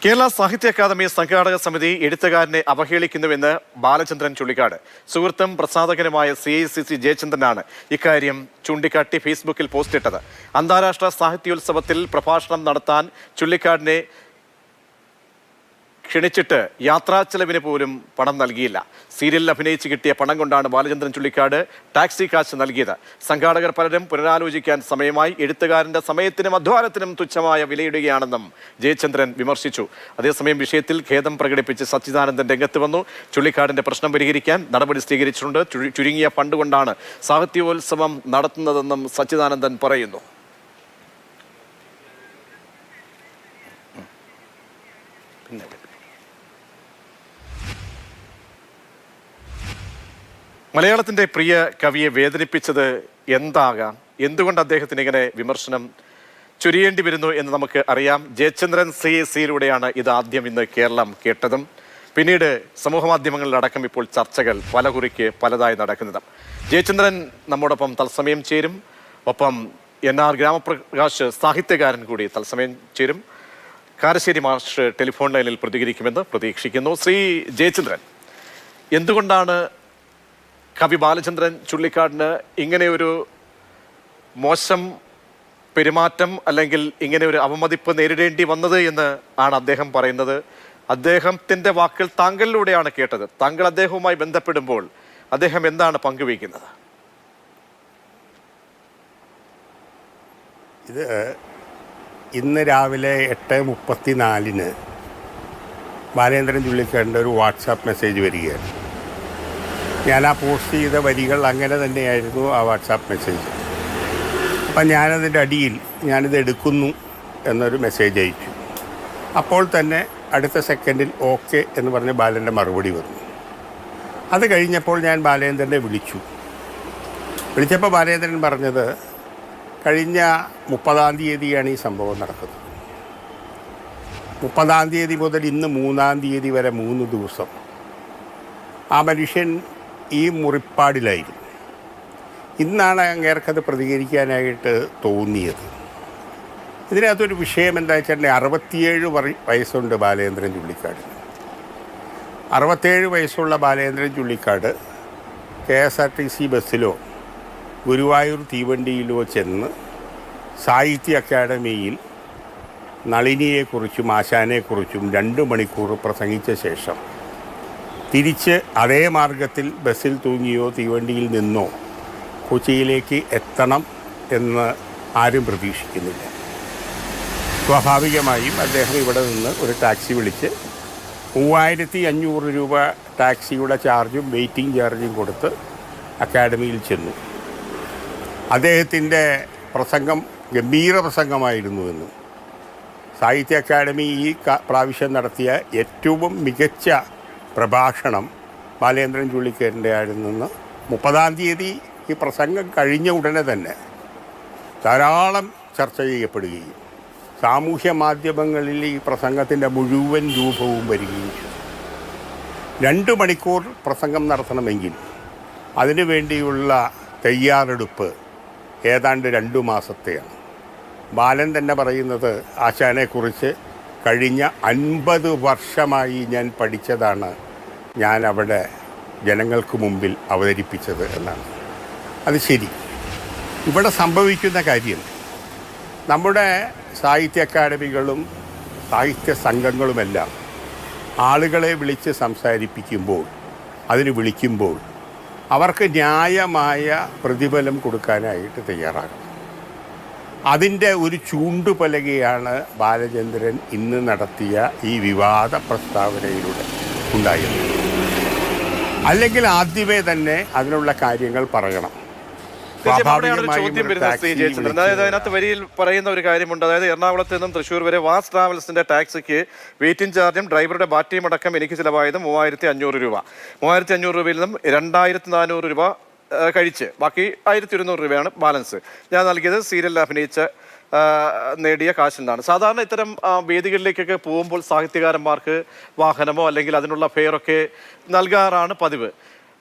കേരള സാഹിത്യ അക്കാദമി സംഘാടക സമിതി എഴുത്തുകാരനെ അവഹേളിക്കുന്നുവെന്ന് ബാലചന്ദ്രൻ ചുള്ളിക്കാട്. സുഹൃത്തും പ്രസാധകനുമായ CICC ജയചന്ദ്രനാണ് ഇക്കാര്യം ചൂണ്ടിക്കാട്ടി ഫേസ്ബുക്കിൽ പോസ്റ്റിട്ടത്. അന്താരാഷ്ട്ര സാഹിത്യോത്സവത്തിൽ പ്രഭാഷണം നടത്താൻ ചുള്ളിക്കാടിനെ ക്ഷണിച്ചിട്ട് യാത്രാ ചെലവിന് പോലും പണം നൽകിയില്ല. സീരിയലിൽ അഭിനയിച്ച് കിട്ടിയ പണം കൊണ്ടാണ് ബാലചന്ദ്രൻ ചുള്ളിക്കാട് ടാക്സി കാശ് നൽകിയത്. സംഘാടകർ പലരും പുനരാലോചിക്കാൻ സമയമായി. എഴുത്തുകാരന്റെ സമയത്തിനും അധ്വാനത്തിനും തുച്ഛമായ വിലയിടുകയാണെന്നും ജയചന്ദ്രൻ വിമർശിച്ചു. അതേസമയം വിഷയത്തിൽ ഖേദം പ്രകടിപ്പിച്ച് സച്ചിദാനന്ദൻ രംഗത്ത് വന്നു. ചുള്ളിക്കാടിന്റെ പ്രശ്നം പരിഹരിക്കാൻ നടപടി സ്വീകരിച്ചിട്ടുണ്ട്. ചുരുങ്ങിയ ഫണ്ട് കൊണ്ടാണ് സാഹിത്യോത്സവം നടത്തുന്നതെന്നും സച്ചിദാനന്ദൻ പറയുന്നു. മലയാളത്തിന്റെ പ്രിയ കവിയെ വേദനിപ്പിച്ചത് എന്താകാം? എന്തുകൊണ്ട് അദ്ദേഹത്തിന് ഇങ്ങനെ വിമർശനം ചൊരിയേണ്ടി വരുന്നു എന്ന് നമുക്ക് അറിയാം. ജയചന്ദ്രൻ CICയിലൂടെയാണ് ഇത് ആദ്യം ഇന്ന് കേരളം കേട്ടതും പിന്നീട് സമൂഹ മാധ്യമങ്ങളിലടക്കം ഇപ്പോൾ ചർച്ചകൾ പലകുറിക്ക് പലതായി നടക്കുന്നത്. ജയചന്ദ്രൻ നമ്മോടൊപ്പം തത്സമയം ചേരും. ഒപ്പം NR ഗ്രാമപ്രകാശ് സാഹിത്യകാരൻ കൂടി തത്സമയം ചേരും. കാരശ്ശേരി മാസ്റ്റർ ടെലിഫോൺ ലൈനിൽ പ്രതികരിക്കുമെന്ന് പ്രതീക്ഷിക്കുന്നു. ശ്രീ ജയചന്ദ്രൻ, എന്തുകൊണ്ടാണ് കവി ബാലചന്ദ്രൻ ചുള്ളിക്കാടിന് ഇങ്ങനെ ഒരു മോശം പെരുമാറ്റം അല്ലെങ്കിൽ ഇങ്ങനെ ഒരു അവമതിപ്പ് നേരിടേണ്ടി വന്നത് എന്ന് ആണ് അദ്ദേഹം പറയുന്നത്? അദ്ദേഹത്തിൻ്റെ വാക്കുകൾ താങ്കളിലൂടെയാണ് കേട്ടത്. താങ്കൾ അദ്ദേഹവുമായി ബന്ധപ്പെടുമ്പോൾ അദ്ദേഹം എന്താണ് പങ്കുവയ്ക്കുന്നത്? ഇത് ഇന്ന് രാവിലെ 8:34 ബാലചന്ദ്രൻ ചുള്ളിക്കാടിൻ്റെ ഒരു വാട്സാപ്പ് മെസ്സേജ് വരികയാണ്. ഞാൻ ആ പോസ്റ്റ് ചെയ്ത വരികൾ അങ്ങനെ തന്നെയായിരുന്നു ആ വാട്സാപ്പ് മെസ്സേജ്. അപ്പം ഞാനതിൻ്റെ അടിയിൽ ഞാനിത് എടുക്കുന്നു എന്നൊരു മെസ്സേജ് അയച്ചു. അപ്പോൾ തന്നെ അടുത്ത സെക്കൻഡിൽ ഓക്കെ എന്ന് പറഞ്ഞ് ബാലൻ്റെ മറുപടി വന്നു. അത് കഴിഞ്ഞപ്പോൾ ഞാൻ ബാലചന്ദ്രനെ വിളിച്ചപ്പോൾ ബാലചന്ദ്രൻ പറഞ്ഞത് കഴിഞ്ഞ 30-ാം തീയതിയാണ് ഈ സംഭവം നടക്കുന്നത്. 30-ാം തീയതി മുതൽ ഇന്ന് 3-ാം തീയതി വരെ 3 ദിവസം ആ മനുഷ്യൻ ഈ മുറിപ്പാടിലായിരുന്നു. ഇന്നാണ് അങ്ങേർക്കത് പ്രതികരിക്കാനായിട്ട് തോന്നിയത്. ഇതിനകത്തൊരു വിഷയം എന്താ വെച്ചാൽ 67 വയസ്സുണ്ട് ബാലചന്ദ്രൻ ചുള്ളിക്കാടിന്. 67 വയസ്സുള്ള ബാലചന്ദ്രൻ ചുള്ളിക്കാട് KSRTC ബസ്സിലോ ഗുരുവായൂർ തീവണ്ടിയിലോ ചെന്ന് സാഹിത്യ അക്കാദമിയിൽ നളിനിയെക്കുറിച്ചും ആശാനെക്കുറിച്ചും 2 മണിക്കൂർ പ്രസംഗിച്ച ശേഷം തിരിച്ച് അതേ മാർഗത്തിൽ ബസ്സിൽ തൂങ്ങിയോ തീവണ്ടിയിൽ നിന്നോ കൊച്ചിയിലേക്ക് എത്തണം എന്ന് ആരും പ്രതീക്ഷിക്കുന്നില്ല. സ്വാഭാവികമായും അദ്ദേഹം ഇവിടെ നിന്ന് ഒരു ടാക്സി വിളിച്ച് 3500 രൂപ ടാക്സിയുടെ ചാർജും വെയിറ്റിംഗ് ചാർജും കൊടുത്ത് അക്കാഡമിയിൽ ചെന്നു. അദ്ദേഹത്തിൻ്റെ പ്രസംഗം ഗംഭീര പ്രസംഗമായിരുന്നുവെന്നും സാഹിത്യ അക്കാദമി ഈ പ്രാവശ്യം നടത്തിയ ഏറ്റവും മികച്ച പ്രഭാഷണം ബാലചന്ദ്രൻ ചുള്ളിക്കാടിൻ്റെ ആയിരുന്നെന്ന് 30-ാം തീയതി ഈ പ്രസംഗം കഴിഞ്ഞ ഉടനെ തന്നെ ധാരാളം ചർച്ച ചെയ്യപ്പെടുകയും സാമൂഹ്യ മാധ്യമങ്ങളിൽ ഈ പ്രസംഗത്തിൻ്റെ മുഴുവൻ രൂപവും വരികയും ചെയ്തു. 2 മണിക്കൂർ പ്രസംഗം നടത്തണമെങ്കിൽ അതിനു വേണ്ടിയുള്ള തയ്യാറെടുപ്പ് ഏതാണ്ട് 2 മാസത്തെയാണ്. ബാലൻ തന്നെ പറയുന്നത് ആശാനെക്കുറിച്ച് കഴിഞ്ഞ 50 വർഷമായി ഞാൻ പഠിച്ചതാണ് ഞാൻ അവിടെ ജനങ്ങൾക്ക് മുമ്പിൽ അവതരിപ്പിച്ചത് എന്നാണ്. അത് ശരി. ഇവിടെ സംഭവിക്കുന്ന കാര്യം നമ്മുടെ സാഹിത്യ അക്കാദമികളും സാഹിത്യ സംഘങ്ങളുമെല്ലാം ആളുകളെ വിളിച്ച് സംസാരിപ്പിക്കുമ്പോൾ വിളിക്കുമ്പോൾ അവർക്ക് ന്യായമായ പ്രതിഫലം കൊടുക്കാനായിട്ട് തയ്യാറാകണം. അതിൻ്റെ ഒരു ചൂണ്ടുപലകയാണ് ബാലചന്ദ്രൻ ഇന്ന് നടത്തിയ ഈ വിവാദ പ്രസ്താവനയിലൂടെ ഉണ്ടായത്. അല്ലെങ്കിൽ ആദ്യമേ തന്നെ അതിനുള്ള കാര്യങ്ങൾ പറയണം. അതായത് അതിനകത്ത് വരിയിൽ പറയുന്ന ഒരു കാര്യമുണ്ട്. അതായത് എറണാകുളത്ത് നിന്നും തൃശ്ശൂർ വരെ വാസ് ട്രാവൽസിന്റെ ടാക്സിക്ക് വെയിറ്റിംഗ് ചാർജും ഡ്രൈവറുടെ ബാറ്ററിയും അടക്കം എനിക്ക് ചിലവായത് 3500 രൂപ. 3500 രൂപയിൽ നിന്നും 2400 രൂപ കഴിച്ച് ബാക്കി 1200 രൂപയാണ് ബാലൻസ്. ഞാൻ നൽകിയത് സീരിയലിൽ അഭിനയിച്ച് നേടിയ കാശിൽ നിന്നാണ്. സാധാരണ ഇത്തരം വേദികളിലേക്കൊക്കെ പോകുമ്പോൾ സാഹിത്യകാരന്മാർക്ക് വാഹനമോ അല്ലെങ്കിൽ അതിനുള്ള ഫെയറൊക്കെ നൽകാറാണ് പതിവ്.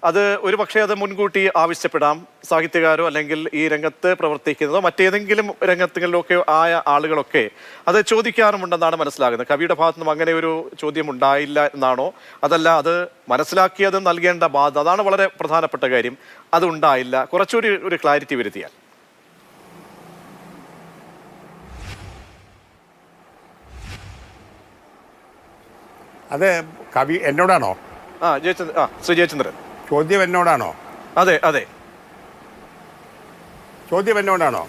അത് ഒരു പക്ഷേ അത് മുൻകൂട്ടി ആവശ്യപ്പെടാം. സാഹിത്യകാരോ അല്ലെങ്കിൽ ഈ രംഗത്ത് പ്രവർത്തിക്കുന്നതോ മറ്റേതെങ്കിലും രംഗങ്ങളിലൊക്കെ ആയ ആളുകളൊക്കെ അത് ചോദിക്കാറുമുണ്ടെന്നാണ് മനസ്സിലാകുന്നത്. കവിയുടെ ഭാഗത്തു നിന്നും അങ്ങനെ ഒരു ചോദ്യം ഉണ്ടായില്ല എന്നാണോ? അതല്ല, അത് മനസ്സിലാക്കിയത് നൽകേണ്ട ബാധ്യത, അതാണ് വളരെ പ്രധാനപ്പെട്ട കാര്യം, അത് ഉണ്ടായില്ല. കുറച്ചുകൂടി ഒരു ക്ലാരിറ്റി വരുത്തിയാൽ. അത് കവി എന്നോടാണോ? ശ്രീ ജയചന്ദ്രൻ, ചോദ്യം എന്നോടാണോ? അതെ അതെ, ചോദ്യം എന്നോടാണോ?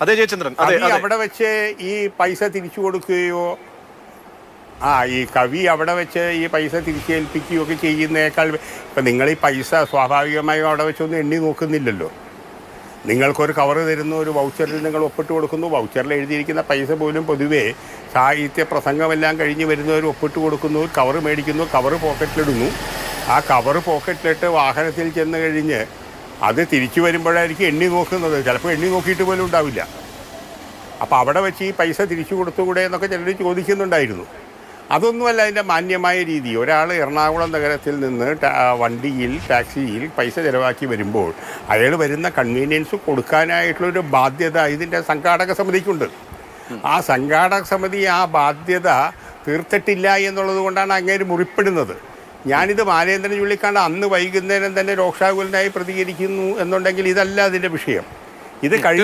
അതെ ജയചന്ദ്രൻ, അതെ. അവിടെ വെച്ച് ഈ പൈസ തിരിച്ചു കൊടുക്കുകയോ ഈ കവി അവിടെ വെച്ച് ഈ പൈസ തിരിച്ചേൽപ്പിക്കുകയോ ഒക്കെ ചെയ്യുന്നേക്കാൾ ഇപ്പം നിങ്ങൾ ഈ പൈസ സ്വാഭാവികമായും അവിടെ വെച്ചൊന്നും എണ്ണി നോക്കുന്നില്ലല്ലോ. നിങ്ങൾക്കൊരു കവർ തരുന്നു, ഒരു വൗച്ചറിൽ നിങ്ങൾ ഒപ്പിട്ട് കൊടുക്കുന്നു. വൗച്ചറിൽ എഴുതിയിരിക്കുന്ന പൈസ പോലും പൊതുവേ സാഹിത്യ പ്രസംഗമെല്ലാം കഴിഞ്ഞ് വരുന്നവർ ഒപ്പിട്ട് കൊടുക്കുന്നു, കവർ മേടിക്കുന്നു, കവർ പോക്കറ്റിലിടുന്നു. ആ കവർ പോക്കറ്റിലിട്ട് വാഹനത്തിൽ ചെന്ന് കഴിഞ്ഞ് അത് തിരിച്ചു വരുമ്പോഴായിരിക്കും എണ്ണി നോക്കുന്നത്. ചിലപ്പോൾ എണ്ണി നോക്കിയിട്ട് പോലും ഉണ്ടാവില്ല. അപ്പോൾ അവിടെ വെച്ച് ഈ പൈസ തിരിച്ചു കൊടുത്തുകൂടെ എന്നൊക്കെ ചിലർ ചോദിക്കുന്നുണ്ടായിരുന്നു. അതൊന്നുമല്ല അതിൻ്റെ മാന്യമായ രീതി. ഒരാൾ എറണാകുളം നഗരത്തിൽ നിന്ന് വണ്ടിയിൽ ടാക്സിയിൽ പൈസ ചിലവാക്കി വരുമ്പോൾ അയാൾ വരുന്ന കൺവീനിയൻസ് കൊടുക്കാനായിട്ടുള്ളൊരു ബാധ്യത ഇതിൻ്റെ സംഘാടക സമിതിക്കുണ്ട്. ആ സംഘാടക സമിതി ആ ബാധ്യത തീർത്തിട്ടില്ല എന്നുള്ളത് കൊണ്ടാണ് അങ്ങേര് മുറിപ്പെടുന്നത്. ഞാനിത് ബാലേന്ദ്രൻ ചുള്ളിക്കാണ്ട് അന്ന് വൈകുന്നേരം തന്നെ രോക്ഷാകുലനായി പ്രതികരിക്കുന്നു എന്നുണ്ടെങ്കിൽ ഇതല്ല അതിൻ്റെ വിഷയം. ഇത് കഴിഞ്ഞ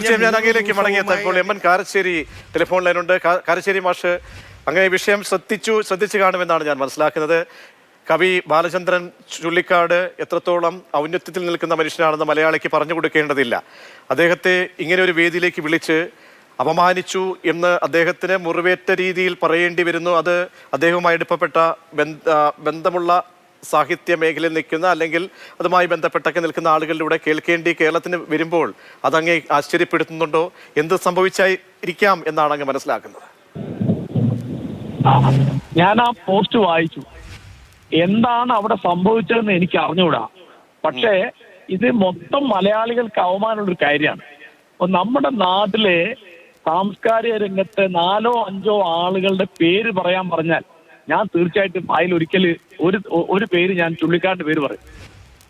കാരശ്ശേരി ടെലിഫോൺ ലൈനുണ്ട്. കാരശ്ശേരി മാഷ്, അങ്ങനെ വിഷയം ശ്രദ്ധിച്ചു കാണുമെന്നാണ് ഞാൻ മനസ്സിലാക്കുന്നത്. കവി ബാലചന്ദ്രൻ ചുള്ളിക്കാട് എത്രത്തോളം ഔന്നത്യത്തിൽ നിൽക്കുന്ന മനുഷ്യനാണെന്ന് മലയാളിക്ക് പറഞ്ഞു കൊടുക്കേണ്ടതില്ല. അദ്ദേഹത്തെ ഇങ്ങനെ ഒരു വേദിയിലേക്ക് വിളിച്ച് അപമാനിച്ചു എന്ന് അദ്ദേഹത്തിന് മുറിവേറ്റ രീതിയിൽ പറയേണ്ടി വരുന്നു. അത് അദ്ദേഹവുമായി അടുപ്പപ്പെട്ട ബന്ധമുള്ള സാഹിത്യ മേഖലയിൽ നിൽക്കുന്ന അല്ലെങ്കിൽ അതുമായി ബന്ധപ്പെട്ടൊക്കെ നിൽക്കുന്ന ആളുകളിലൂടെ കേൾക്കേണ്ടി കേരളത്തിന് വരുമ്പോൾ അതങ്ങേ ആശ്ചര്യപ്പെടുത്തുന്നുണ്ടോ? എന്ത് സംഭവിച്ചായിരിക്കാം എന്നാണ് അങ്ങ് മനസ്സിലാക്കുന്നത്? ഞാൻ ആ പോസ്റ്റ് വായിച്ചു. എന്താണ് അവിടെ സംഭവിച്ചതെന്ന് എനിക്ക് അറിഞ്ഞുകൂടാ. പക്ഷേ ഇത് മൊത്തം മലയാളികൾക്ക് അവമാനമുള്ളൊരു കാര്യമാണ്. അപ്പൊ നമ്മുടെ നാട്ടിലെ സാംസ്കാരിക രംഗത്ത് 4 or 5 ആളുകളുടെ പേര് പറയാൻ പറഞ്ഞാൽ ഞാൻ തീർച്ചയായിട്ടും അതിലൊരിക്കൽ ഒരു പേര്, ഞാൻ ചുള്ളിക്കാടിന്റെ പേര് പറയും.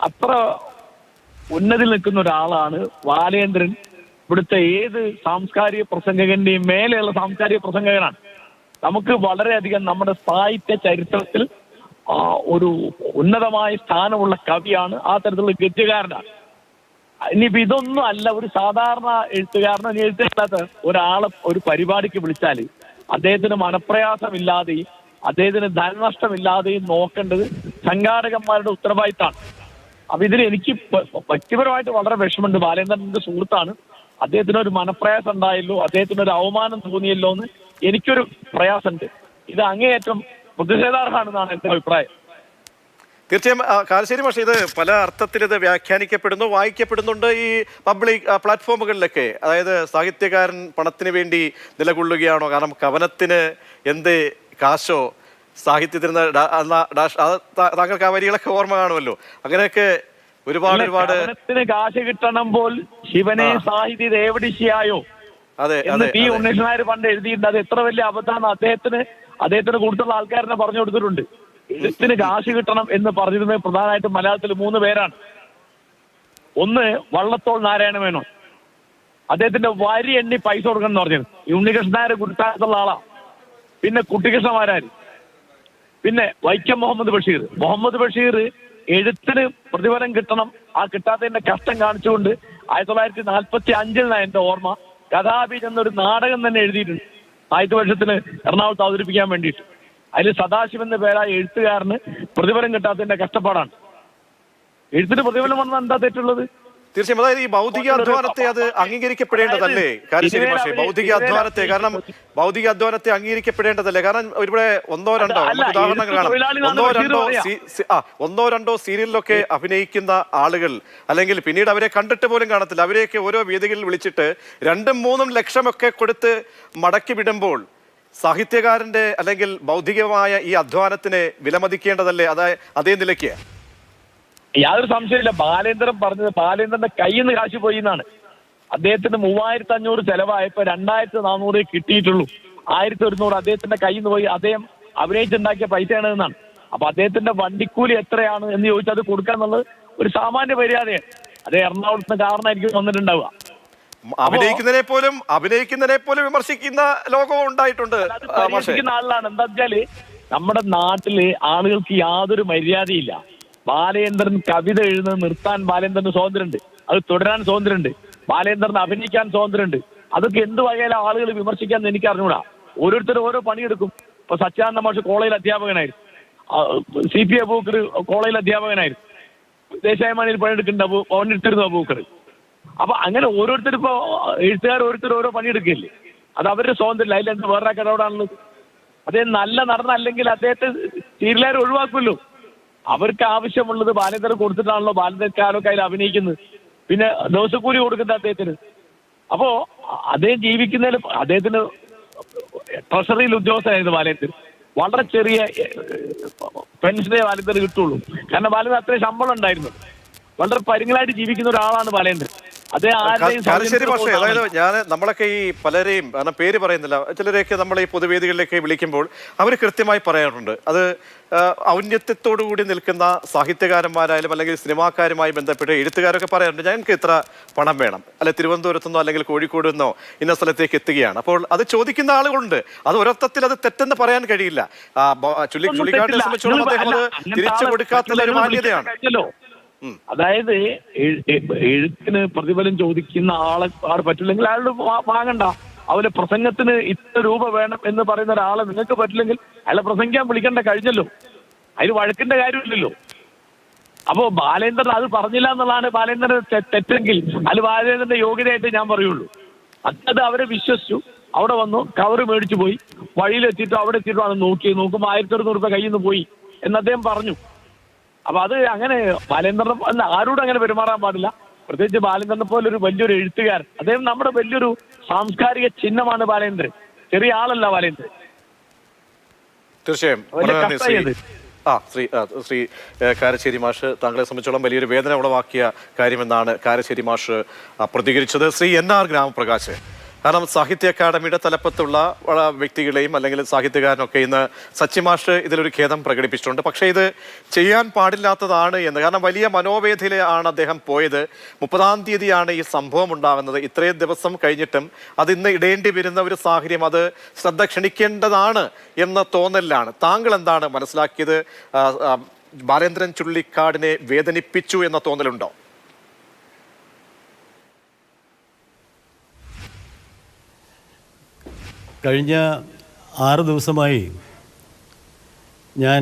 അത്ര ഉന്നതിൽ നിൽക്കുന്ന ഒരാളാണ് ബാലേന്ദ്രൻ. ഇവിടുത്തെ ഏത് സാംസ്കാരിക പ്രസംഗകന്റെയും മേലെയുള്ള സാംസ്കാരിക പ്രസംഗകനാണ്. നമുക്ക് വളരെയധികം നമ്മുടെ സാഹിത്യ ചരിത്രത്തിൽ ഒരു ഉന്നതമായ സ്ഥാനമുള്ള കവിയാണ്. ആ തരത്തിലുള്ള ഗദ്യകാരനാണ്. ഇനിയിപ്പോ ഇതൊന്നും അല്ല, ഒരു സാധാരണ എഴുത്തുകാരനോ എഴുത്തില്ലാത്ത ഒരാളെ ഒരു പരിപാടിക്ക് വിളിച്ചാൽ അദ്ദേഹത്തിന് മനപ്രയാസമില്ലാതെയും അദ്ദേഹത്തിന് ധനനഷ്ടമില്ലാതെയും നോക്കേണ്ടത് സംഘാടകന്മാരുടെ ഉത്തരവാദിത്തമാണ്. അപ്പൊ ഇതിൽ എനിക്ക് വ്യക്തിപരമായിട്ട് വളരെ വിഷമമുണ്ട്. ബാലേന്ദ്രന്റെ സുഹൃത്താണ്. അദ്ദേഹത്തിന് ഒരു മനപ്രയാസം ഉണ്ടായല്ലോ, അദ്ദേഹത്തിന് ഒരു അവമാനം തോന്നിയല്ലോ എന്ന് എനിക്കൊരു പ്രയാസമുണ്ട്. ഇത് അങ്ങേയറ്റം പ്രതിഷേധാർഹമാണെന്നാണ് എന്റെ അഭിപ്രായം. തീർച്ചയായും കാരശ്ശേരി മാഷ്, ഇത് പല അർത്ഥത്തിൽ ഇത് വ്യാഖ്യാനിക്കപ്പെടുന്നു, വായിക്കപ്പെടുന്നുണ്ട് ഈ പബ്ലിക് പ്ലാറ്റ്ഫോമുകളിലൊക്കെ. അതായത് സാഹിത്യകാരൻ പണത്തിന് വേണ്ടി നിലകൊള്ളുകയാണോ? കാരണം കവനത്തിന് എന്ത് കാശോ, സാഹിത്യത്തിന് താങ്കൾക്ക് ആ വരികളൊക്കെ ഓർമ്മ കാണുമല്ലോ. അങ്ങനെയൊക്കെ ഒരുപാട് കാശ് കിട്ടണം പോൽ ശിവനെ സാഹിത്യ ദേവടിശിയായോ എന്ന് പി ഉണ്ണീഷ് നായർ പണ്ട് എഴുതിയിട്ടുണ്ട്. അത് എത്ര വലിയ അബദ്ധമാണ്. അദ്ദേഹത്തിന് കൂടുതലുള്ള ആൾക്കാരനെ പറഞ്ഞു കൊടുത്തിട്ടുണ്ട്. എഴുത്തിന് കാശ് കിട്ടണം എന്ന് പറഞ്ഞിരുന്നത് പ്രധാനമായിട്ടും മലയാളത്തിൽ 3 പേരാണ്. ഒന്ന് വള്ളത്തോൾ നാരായണ മേനോൻ, അദ്ദേഹത്തിന്റെ വരി എണ്ണി പൈസ കൊടുക്കണം എന്ന് പറഞ്ഞത്. ഈ ഉണ്ണികൃഷ്ണൻ നായർ കുട്ടായത്തുള്ള ആളാ. പിന്നെ കുട്ടികൃഷ്ണമാരാര്, പിന്നെ വൈക്കം മുഹമ്മദ് ബഷീർ എഴുത്തിന് പ്രതിഫലം കിട്ടണം, ആ കിട്ടാത്തതിന്റെ കഷ്ടം കാണിച്ചുകൊണ്ട് 1945 എന്റെ ഓർമ്മ കഥാബീജ് എന്നൊരു നാടകം തന്നെ എഴുതിയിട്ടുണ്ട് സാഹിത്യപരിഷത്തിന് എറണാകുളത്ത് അവതരിപ്പിക്കാൻ വേണ്ടിയിട്ട്. അതിൽ സദാശിവൻ എന്ന പേരായ എഴുത്തുകാരന് പ്രതിഫലം കിട്ടാത്തതിന്റെ കഷ്ടപ്പാടാണ്. എഴുത്തിന് പ്രതിഫലം വന്നാൽ എന്താ തെറ്റുള്ളത്? തീർച്ചയായും. അതായത് ഈ ഭൗതിക അധ്വാനത്തെ അത് അംഗീകരിക്കപ്പെടേണ്ടതല്ലേ കാരശ്ശേരി മാഷേ? ഭൗതിക അധ്വാനത്തെ, കാരണം ഭൗതിക അധ്വാനത്തെ അംഗീകരിക്കപ്പെടേണ്ടതല്ലേ? കാരണം ഇവിടെ ഒന്നോ രണ്ടോ ഉദാഹരണങ്ങൾ കാണാം. ഒന്നോ രണ്ടോ സീരിയലിലൊക്കെ അഭിനയിക്കുന്ന ആളുകൾ, അല്ലെങ്കിൽ പിന്നീട് അവരെ കണ്ടിട്ട് പോലും കാണത്തില്ല, അവരെയൊക്കെ ഓരോ വേദികളിൽ വിളിച്ചിട്ട് 2-3 ലക്ഷമൊക്കെ കൊടുത്ത് മടക്കി വിടുമ്പോൾ സാഹിത്യകാരന്റെ അല്ലെങ്കിൽ ഭൗതികമായ ഈ അധ്വാനത്തിനെ വിലമതിക്കേണ്ടതല്ലേ? അതേ നിലയ്ക്ക് യാതൊരു സംശയമില്ല. ബാലേന്ദ്രൻ പറഞ്ഞത് ബാലേന്ദ്രന്റെ കയ്യിൽ നിന്ന് കാശ് പോയി എന്നാണ്. അദ്ദേഹത്തിന് 3500 ചെലവായപ്പോ 2400 കിട്ടിയിട്ടുള്ളൂ. 1100 അദ്ദേഹത്തിന്റെ കയ്യിൽ നിന്ന് പോയി. അദ്ദേഹം അഭിനയിച്ചുണ്ടാക്കിയ പൈസയാണ് എന്നാണ്. അപ്പൊ അദ്ദേഹത്തിന്റെ വണ്ടിക്കൂലി എത്രയാണ് എന്ന് ചോദിച്ചാൽ അത് കൊടുക്കാന്നുള്ളത് ഒരു സാമാന്യ മര്യാദയാണ്. അത് എറണാകുളത്ത് കാരണമായിരിക്കും വന്നിട്ടുണ്ടാവുക. അഭിനയിക്കുന്നതിനെ പോലും വിമർശിക്കുന്ന ലോകവും ഉണ്ടായിട്ടുണ്ട്. വിമർശിക്കുന്ന ആളിലാണ്. എന്താ വെച്ചാല് നമ്മുടെ നാട്ടില് ആളുകൾക്ക് യാതൊരു മര്യാദയില്ല. ബാലേന്ദ്രൻ കവിത എഴുതുന്നത് നിർത്താൻ ബാലേന്ദ്രന് സ്വാതന്ത്ര്യമുണ്ട്, അത് തുടരാൻ സ്വാതന്ത്ര്യമുണ്ട്, ബാലേന്ദ്രന് അഭിനയിക്കാൻ സ്വാതന്ത്ര്യമുണ്ട്. അതൊക്കെ എന്ത് വകയിലെ ആളുകൾ വിമർശിക്കാന്ന് എനിക്ക് അറിഞ്ഞൂടാ. ഓരോരുത്തരും ഓരോ പണിയെടുക്കും. ഇപ്പൊ സച്ചാനന്ദ മാഷ് കോളേജിൽ അധ്യാപകനായിരുന്നു, CP അബൂക്കർ കോളേജിൽ അധ്യാപകനായിരുന്നു, ദേശാഭിമാനിയിൽ പണിയെടുത്തിരുന്നു അബൂക്കർ. അപ്പൊ അങ്ങനെ ഓരോരുത്തരും ഇപ്പൊ എഴുത്തുകാർ ഓരോരുത്തർ ഓരോ പണിയെടുക്കില്ലേ, അത് അവരുടെ സ്വാതന്ത്ര്യമില്ല. അതിലെന്ത് വേറെ കടയോടാണുള്ളത്? അദ്ദേഹം നല്ല നടനല്ലെങ്കിൽ അദ്ദേഹത്തെ സീരിയലുകാർ ഒഴിവാക്കുമല്ലോ. അവർക്ക് ആവശ്യമുള്ളത് ബാലേന്ദ്രൻ കൊടുത്തിട്ടാണല്ലോ ബാലേന്ദ്രക്കാരൊക്കെ അതിൽ അഭിനയിക്കുന്നത്. പിന്നെ ദിവസക്കൂലി കൊടുക്കുന്നത് അദ്ദേഹത്തിന്. അപ്പോ അദ്ദേഹം ജീവിക്കുന്നതിൽ അദ്ദേഹത്തിന് ട്രഷറിയിൽ ഉദ്യോഗസ്ഥനായിരുന്നു ബാലേന്ദ്രൻ. വളരെ ചെറിയ പെൻഷനേ ബാലേന്ദ്രൻ കിട്ടുള്ളൂ. കാരണം ബാലേന്ദ്രൻ അത്രയും ശമ്പളം ഉണ്ടായിരുന്നു. വളരെ പരിങ്ങളായിട്ട് ജീവിക്കുന്ന ഒരാളാണ് ബാലേന്ദ്രൻ. കാരശ്ശേരി പക്ഷേ അതായത് നമ്മളൊക്കെ ഈ പലരെയും, കാരണം പേര് പറയുന്നില്ല, ചിലരെയൊക്കെ നമ്മൾ ഈ പൊതുവേദികളിലേക്ക് വിളിക്കുമ്പോൾ അവർ കൃത്യമായി പറയാറുണ്ട്, അത് ഔന്നത്യത്തോടുകൂടി നിൽക്കുന്ന സാഹിത്യകാരന്മാരായാലും അല്ലെങ്കിൽ സിനിമാക്കാരുമായി ബന്ധപ്പെട്ട് എഴുത്തുകാരൊക്കെ പറയാറുണ്ട്, ഞങ്ങൾക്ക് ഇത്ര പണം വേണം, അല്ലെ തിരുവനന്തപുരത്തുനിന്നോ അല്ലെങ്കിൽ കോഴിക്കോട് നിന്നോ ഇന്ന സ്ഥലത്തേക്ക് എത്തുകയാണ്. അപ്പോൾ അത് ചോദിക്കുന്ന ആളുകളുണ്ട്. അത് ഒരർത്ഥത്തിൽ അത് തെറ്റെന്ന് പറയാൻ കഴിയില്ല. ചുള്ളിക്കാടിനെ സംബന്ധിച്ചോളം അദ്ദേഹം അത് തിരിച്ചു കൊടുക്കാത്ത ഒരു മാന്യതയാണ്. അതായത് എഴുത്തിന് പ്രതിഫലം ചോദിക്കുന്ന ആളെ പറ്റില്ലെങ്കിൽ അയാളോട് വാങ്ങണ്ട. അവന്റെ പ്രസംഗത്തിന് ഇത്ര രൂപ വേണം എന്ന് പറയുന്ന ഒരാളെ നിങ്ങൾക്ക് പറ്റില്ലെങ്കിൽ അയാളെ പ്രസംഗിക്കാൻ വിളിക്കേണ്ട കഴിഞ്ഞല്ലോ. അതിന് വഴക്കിന്റെ കാര്യമില്ലല്ലോ. അപ്പോ ബാലേന്ദ്രൻ അത് പറഞ്ഞില്ല എന്നുള്ളതാണ് ബാലേന്ദ്രൻ തെറ്റെങ്കിൽ അത് ബാലേന്ദ്രന്റെ യോഗ്യതയായിട്ട് ഞാൻ പറയുള്ളൂ. അത് അവരെ വിശ്വസിച്ചു, അവിടെ വന്നു, കവറ് മേടിച്ചു പോയി, വഴിയിലെത്തിയിട്ട് അവിടെ എത്തിയിട്ടാണ് നോക്കുമ്പോൾ 1100 രൂപ കയ്യിൽ നിന്ന് പോയി എന്ന് അദ്ദേഹം പറഞ്ഞു. അപ്പൊ അത് അങ്ങനെ ബാലേന്ദ്രൻ അല്ല, ആരോടും അങ്ങനെ പെരുമാറാൻ പാടില്ല. പ്രത്യേകിച്ച് ബാലേന്ദ്രനെ പോലെ ഒരു വലിയൊരു എഴുത്തുകാരൻ. അദ്ദേഹം നമ്മുടെ വലിയൊരു സാംസ്കാരിക ചിഹ്നമാണ് ബാലേന്ദ്രൻ. ചെറിയ ആളല്ല ബാലേന്ദ്രൻ. തീർച്ചയായും ശ്രീ കാരശ്ശേരി മാഷ്, താങ്കളെ സംബന്ധിച്ചോളം വലിയൊരു വേദന ഉളവാക്കിയ കാര്യമെന്നാണ് കാരശ്ശേരി മാഷ് പ്രതികരിച്ചത്. ശ്രീ NR ഗ്രാമപ്രകാശ്, കാരണം സാഹിത്യ അക്കാദമിയുടെ തലപ്പത്തുള്ള വ്യക്തികളെയും അല്ലെങ്കിൽ സാഹിത്യകാരനൊക്കെ ഇന്ന് സച്ചിമാഷ് ഇതിലൊരു ഖേദം പ്രകടിപ്പിച്ചിട്ടുണ്ട്. പക്ഷേ ഇത് ചെയ്യാൻ പാടില്ലാത്തതാണ് എന്ന്, കാരണം വലിയ മനോവേദനയിലാണ് അദ്ദേഹം പോയത്. 30-ാം തീയതിയാണ് ഈ സംഭവം ഉണ്ടാകുന്നത്. ഇത്രയും ദിവസം കഴിഞ്ഞിട്ടും അത് ഇന്ന് ഇടേണ്ടി വരുന്ന ഒരു സാഹചര്യം അത് ശ്രദ്ധ ക്ഷണിക്കേണ്ടതാണ് എന്ന തോന്നലിലാണ്. താങ്കൾ എന്താണ് മനസ്സിലാക്കിയത്? ബാലേന്ദ്രൻ ചുള്ളിക്കാടിനെ വേദനിപ്പിച്ചു എന്ന തോന്നലുണ്ടോ? കഴിഞ്ഞ 6 ദിവസമായി ഞാൻ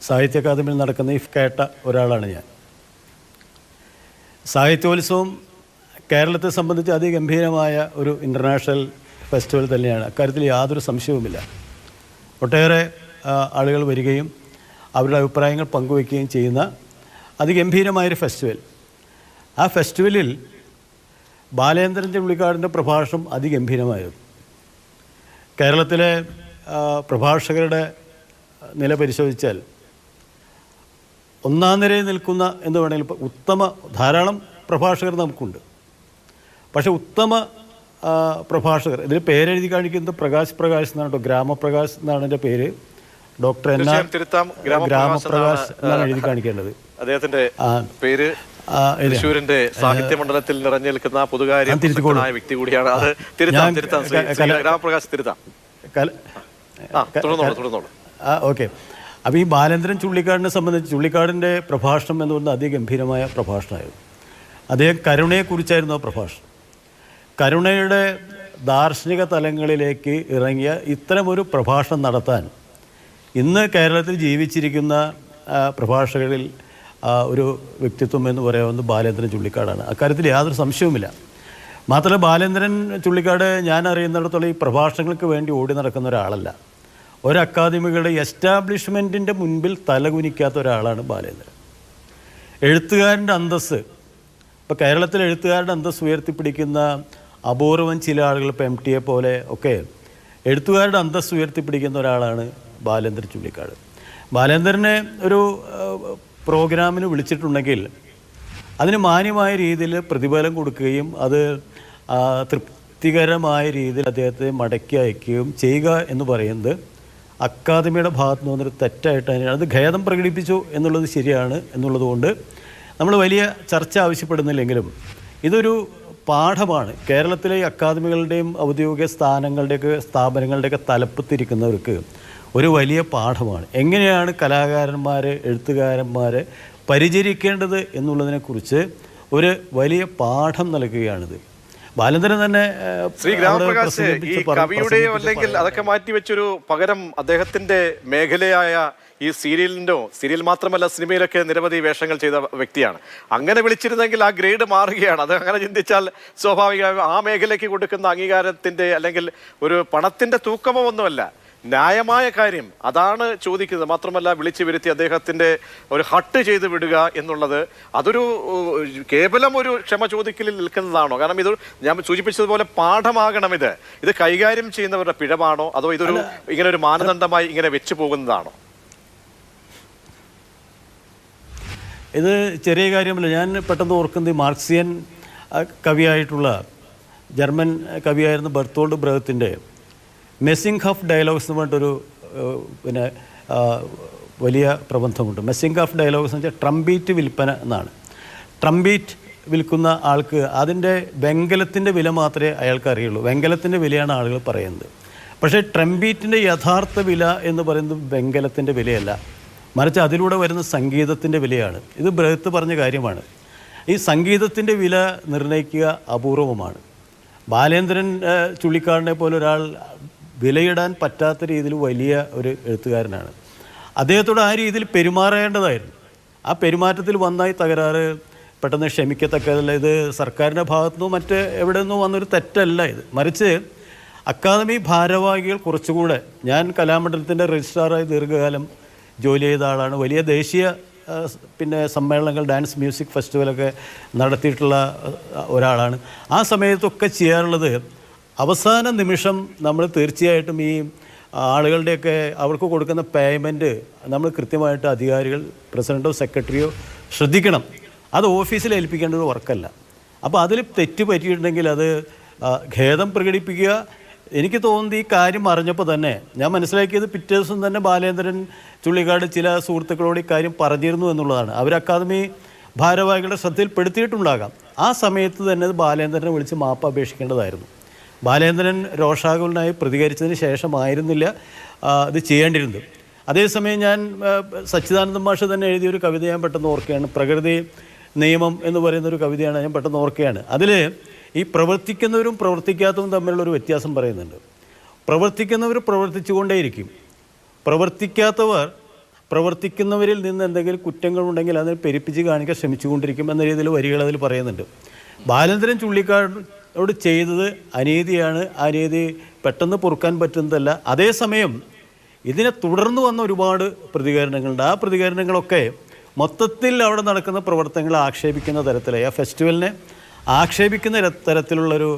സാഹിത്യ അക്കാദമിയിൽ നടക്കുന്ന കേട്ട ഒരാളാണ് ഞാൻ. സാഹിത്യോത്സവം കേരളത്തെ സംബന്ധിച്ച് അതിഗംഭീരമായ ഒരു ഇൻ്റർനാഷണൽ ഫെസ്റ്റിവൽ തന്നെയാണ്. അക്കാര്യത്തിൽ യാതൊരു സംശയവുമില്ല. ഒട്ടേറെ ആളുകൾ വരികയും അവരുടെ അഭിപ്രായങ്ങൾ പങ്കുവയ്ക്കുകയും ചെയ്യുന്ന അതിഗംഭീരമായൊരു ഫെസ്റ്റിവൽ. ആ ഫെസ്റ്റിവലിൽ ബാലേന്ദ്രൻ ചുള്ളിക്കാടിൻ്റെ പ്രഭാഷണം അതിഗംഭീരമായിരുന്നു. കേരളത്തിലെ പ്രഭാഷകരുടെ നില പരിശോധിച്ചാൽ ഒന്നാം നിരയിൽ നിൽക്കുന്ന എന്ന് വേണമെങ്കിൽ ധാരാളം പ്രഭാഷകർ നമുക്കുണ്ട്. പക്ഷേ ഉത്തമ പ്രഭാഷകർ, ഇതിൽ പേരെഴുതി കാണിക്കുന്നത് പ്രകാശ് എന്നാണ് കേട്ടോ, ഗ്രാമപ്രകാശ് എന്നാണ് എൻ്റെ പേര്. ഡോക്ടർ ഗ്രാമപ്രകാശ് എന്നാണ് എഴുതി കാണിക്കേണ്ടത്. അദ്ദേഹത്തിന്റെ പേര് തൃശ്ശൂരിന്റെ സാഹിത്യ മണ്ഡലത്തിൽ നിറഞ്ഞു നിൽക്കുന്ന പൊതുകാര്യ വ്യക്തി കൂടിയാണ്. അത് ഗ്രാമപ്രകാശ് തിരുത്താം. ഓക്കെ. അപ്പോൾ ഈ ബാലേന്ദ്രൻ ചുള്ളിക്കാടിനെ സംബന്ധിച്ച് ചുള്ളിക്കാടിൻ്റെ പ്രഭാഷണം എന്ന് പറയുന്നത് അതിഗംഭീരമായ പ്രഭാഷണമായിരുന്നു. അദ്ദേഹം കരുണയെക്കുറിച്ചായിരുന്നു ആ പ്രഭാഷണം. കരുണയുടെ ദാർശനിക തലങ്ങളിലേക്ക് ഇറങ്ങിയ ഇത്തരമൊരു പ്രഭാഷണം നടത്താൻ ഇന്ന് കേരളത്തിൽ ജീവിച്ചിരിക്കുന്ന പ്രഭാഷകരിൽ ഒരു വ്യക്തിത്വം എന്ന് പറയാവുന്നത് ബാലേന്ദ്രൻ ചുള്ളിക്കാടാണ്. അക്കാര്യത്തിൽ യാതൊരു സംശയവുമില്ല. മാത്രമല്ല ബാലേന്ദ്രൻ ചുള്ളിക്കാട് ഞാൻ അറിയുന്നിടത്തോളം ഈ പ്രഭാഷണങ്ങൾക്ക് വേണ്ടി ഓടി നടക്കുന്ന ഒരാളല്ല. ഒരു അക്കാദമികളുടെ എസ്റ്റാബ്ലിഷ്മെൻറ്റിൻ്റെ മുൻപിൽ തലകുനിക്കാത്ത ഒരാളാണ് ബാലേന്ദ്രൻ. എഴുത്തുകാരൻ്റെ അന്തസ്സ്, ഇപ്പോൾ കേരളത്തിൽ എഴുത്തുകാരുടെ അന്തസ്സ് ഉയർത്തിപ്പിടിക്കുന്ന അപൂർവം ചില ആളുകൾ, ഇപ്പോൾ MT പോലെ ഒക്കെ എഴുത്തുകാരുടെ അന്തസ്സ് ഉയർത്തിപ്പിടിക്കുന്ന ഒരാളാണ് ബാലേന്ദ്രൻ ചുള്ളിക്കാട്. ബാലേന്ദ്രനെ ഒരു പ്രോഗ്രാമിന് വിളിച്ചിട്ടുണ്ടെങ്കിൽ അതിന് മാന്യമായ രീതിയിൽ പ്രതിഫലം കൊടുക്കുകയും അത് തൃപ്തികരമായ രീതിയിൽ അദ്ദേഹത്തെ മടക്കി അയക്കുകയും ചെയ്യുക എന്ന് പറയുന്നത് അക്കാദമിയുടെ ഭാഗത്ത് നിന്നൊരു തെറ്റായിട്ട് തന്നെയാണ്. അത് ഖേദം പ്രകടിപ്പിച്ചു എന്നുള്ളത് ശരിയാണ് എന്നുള്ളതുകൊണ്ട് നമ്മൾ വലിയ ചർച്ച ആവശ്യപ്പെടുന്നില്ലെങ്കിലും ഇതൊരു പാഠമാണ്. കേരളത്തിലെ അക്കാദമികളുടെയും ഔദ്യോഗിക സ്ഥാപനങ്ങളുടെയൊക്കെ തലപ്പത്തിരിക്കുന്നവർക്ക് ഒരു വലിയ പാഠമാണ്. എങ്ങനെയാണ് കലാകാരന്മാരെ, എഴുത്തുകാരന്മാരെ പരിചരിക്കേണ്ടത് എന്നുള്ളതിനെക്കുറിച്ച് ഒരു വലിയ പാഠം നൽകുകയാണിത്. ബാലചന്ദ്രൻ തന്നെ ശ്രീ ഗ്രാമപ്രകാശ് ഈ കവിയുടെയോ അല്ലെങ്കിൽ അതൊക്കെ മാറ്റിവെച്ചൊരു പകരം അദ്ദേഹത്തിന്റെ മേഖലയായ ഈ സീരിയൽ മാത്രമല്ല സിനിമയിലൊക്കെ നിരവധി വേഷങ്ങൾ ചെയ്ത വ്യക്തിയാണ്. അങ്ങനെ വിളിച്ചിരുന്നെങ്കിൽ ആ ഗ്രേഡ് മാറുകയാണ്. അത് അങ്ങനെ ചിന്തിച്ചാൽ സ്വാഭാവികമായും ആ മേഖലയ്ക്ക് കൊടുക്കുന്ന അംഗീകാരത്തിന്റെ അല്ലെങ്കിൽ ഒരു പണത്തിന്റെ തൂക്കമോ ഒന്നുമല്ല, ന്യായമായ കാര്യം അതാണ് ചോദിക്കുന്നത്. മാത്രമല്ല വിളിച്ചു വരുത്തി അദ്ദേഹത്തിന്റെ ഒരു ഹട്ട് ചെയ്ത് വിടുക എന്നുള്ളത് അതൊരു കേവലം ഒരു ക്ഷമ ചോദിക്കലിൽ നിൽക്കുന്നതാണോ? കാരണം ഇത് ഞാൻ സൂചിപ്പിച്ചതുപോലെ പാഠമാകണം. ഇത് കൈകാര്യം ചെയ്യുന്നവരുടെ പിഴവാണോ, അതോ ഇതൊരു ഇങ്ങനെ ഒരു മാനദണ്ഡമായി ഇങ്ങനെ വെച്ചു പോകുന്നതാണോ? ഇത് ചെറിയ കാര്യമല്ല. ഞാൻ പെട്ടെന്ന് ഓർക്കുന്നത് മാർക്സിയൻ കവിയായിട്ടുള്ള ജർമ്മൻ കവിയായിരുന്ന ബെർത്തോൾഡ് ബ്രഹത്തിൻ്റെ മെസ്സിംഗ് ഓഫ് ഡയലോഗ്സ് എന്ന് പറഞ്ഞിട്ടൊരു വലിയ പ്രബന്ധമുണ്ട്. മെസ്സിംഗ് ഓഫ് ഡയലോഗ്സ് എന്ന് വെച്ചാൽ ട്രംബീറ്റ് വിൽപ്പന എന്നാണ്. ട്രംബീറ്റ് വിൽക്കുന്ന ആൾക്ക് അതിൻ്റെ വെങ്കലത്തിൻ്റെ വില മാത്രമേ അയാൾക്ക് അറിയുള്ളൂ. വെങ്കലത്തിൻ്റെ വിലയാണ് ആളുകൾ പറയുന്നത്. പക്ഷേ ട്രംബീറ്റിൻ്റെ യഥാർത്ഥ വില എന്ന് പറയുന്നത് വെങ്കലത്തിൻ്റെ വിലയല്ല, മറിച്ച് അതിലൂടെ വരുന്ന സംഗീതത്തിൻ്റെ വിലയാണ്. ഇത് ബ്രഹത്ത് പറഞ്ഞ കാര്യമാണ്. ഈ സംഗീതത്തിൻ്റെ വില നിർണ്ണയിക്കുക അപൂർവമാണ്. ബാലേന്ദ്രൻ ചുള്ളിക്കാടിനെ പോലെ ഒരാൾ വിലയിടാൻ പറ്റാത്ത രീതിയിൽ വലിയ ഒരു എഴുത്തുകാരനാണ്. അദ്ദേഹത്തോട് ആ രീതിയിൽ പെരുമാറേണ്ടതായിരുന്നു. ആ പെരുമാറ്റത്തിൽ വന്നായി തകരാറ് പെട്ടെന്ന് ക്ഷമിക്കത്തക്കതല്ല. ഇത് സർക്കാരിൻ്റെ ഭാഗത്തുനിന്നോ മറ്റ് എവിടെ നിന്നോ വന്നൊരു തെറ്റല്ല ഇത്. മറിച്ച് അക്കാദമി ഭാരവാഹികൾ കുറച്ചുകൂടെ, ഞാൻ കലാമണ്ഡലത്തിൻ്റെ രജിസ്ട്രാറായി ദീർഘകാലം ജോലി ചെയ്ത ആളാണ്. വലിയ ദേശീയ സമ്മേളനങ്ങൾ, ഡാൻസ് മ്യൂസിക് ഫെസ്റ്റിവലൊക്കെ നടത്തിയിട്ടുള്ള ഒരാളാണ്. ആ സമയത്തൊക്കെ ചെയ്യാറുള്ളത് അവസാന നിമിഷം നമ്മൾ തീർച്ചയായിട്ടും ഈ ആളുകളുടെയൊക്കെ അവർക്ക് കൊടുക്കുന്ന പേയ്മെൻറ്റ് നമ്മൾ കൃത്യമായിട്ട് അധികാരികൾ, പ്രസിഡൻറ്റോ സെക്രട്ടറിയോ ശ്രദ്ധിക്കണം. അത് ഓഫീസിൽ ഏൽപ്പിക്കേണ്ട ഒരു വർക്കല്ല. അപ്പോൾ അതിൽ തെറ്റ് പറ്റിയിട്ടുണ്ടെങ്കിൽ അത് ഖേദം പ്രകടിപ്പിക്കുക. എനിക്ക് തോന്നുന്നത് ഈ കാര്യം അറിഞ്ഞപ്പോൾ തന്നെ ഞാൻ മനസ്സിലാക്കിയത് പിറ്റേ ദിവസം തന്നെ ബാലേന്ദ്രൻ ചുള്ളിക്കാട് ചില സുഹൃത്തുക്കളോട് ഈ കാര്യം പറഞ്ഞിരുന്നു എന്നുള്ളതാണ്. അവർ അക്കാദമി ഭാരവാഹികളുടെ ശ്രദ്ധയിൽപ്പെടുത്തിയിട്ടുണ്ടാകാം. ആ സമയത്ത് തന്നെ ബാലേന്ദ്രനെ വിളിച്ച് മാപ്പ് അപേക്ഷിക്കേണ്ടതായിരുന്നു. ബാലേന്ദ്രൻ രോഷാകുലനായി പ്രതികരിച്ചതിന് ശേഷമായിരുന്നില്ല ഇത് ചെയ്യേണ്ടിയിരുന്നത്. അതേസമയം ഞാൻ സച്ചിദാനന്ദ മാഷ് തന്നെ എഴുതിയൊരു കവിത ഞാൻ പെട്ടെന്ന് ഓർക്കുകയാണ്. പ്രകൃതി നിയമം എന്ന് പറയുന്നൊരു കവിതയാണ്, ഞാൻ പെട്ടെന്ന് ഓർക്കുകയാണ്. അതിൽ ഈ പ്രവർത്തിക്കുന്നവരും പ്രവർത്തിക്കാത്തവരും തമ്മിലുള്ളൊരു വ്യത്യാസം പറയുന്നുണ്ട്. പ്രവർത്തിക്കുന്നവർ പ്രവർത്തിച്ചുകൊണ്ടേയിരിക്കും, പ്രവർത്തിക്കുന്നവരിൽ നിന്ന് എന്തെങ്കിലും കുറ്റങ്ങളുണ്ടെങ്കിൽ അതിനെ പെരുപ്പിച്ച് കാണിക്കാൻ ശ്രമിച്ചുകൊണ്ടിരിക്കും എന്ന രീതിയിൽ വരികൾ അതിൽ പറയുന്നുണ്ട്. ബാലേന്ദ്രൻ ചുള്ളിക്കാടോട് ചെയ്തത് അനീതിയാണ്. ആ നീതി പെട്ടെന്ന് പൊറുക്കാൻ പറ്റുന്നതല്ല. അതേസമയം ഇതിനെ തുടർന്ന് വന്ന ഒരുപാട് പ്രതികരണങ്ങളുണ്ട്. ആ പ്രതികരണങ്ങളൊക്കെ മൊത്തത്തിൽ അവിടെ നടക്കുന്ന പ്രവർത്തനങ്ങളെ ആക്ഷേപിക്കുന്ന തരത്തിലായി, ആ ഫെസ്റ്റിവലിനെ ആക്ഷേപിക്കുന്ന തരത്തിലുള്ളൊരു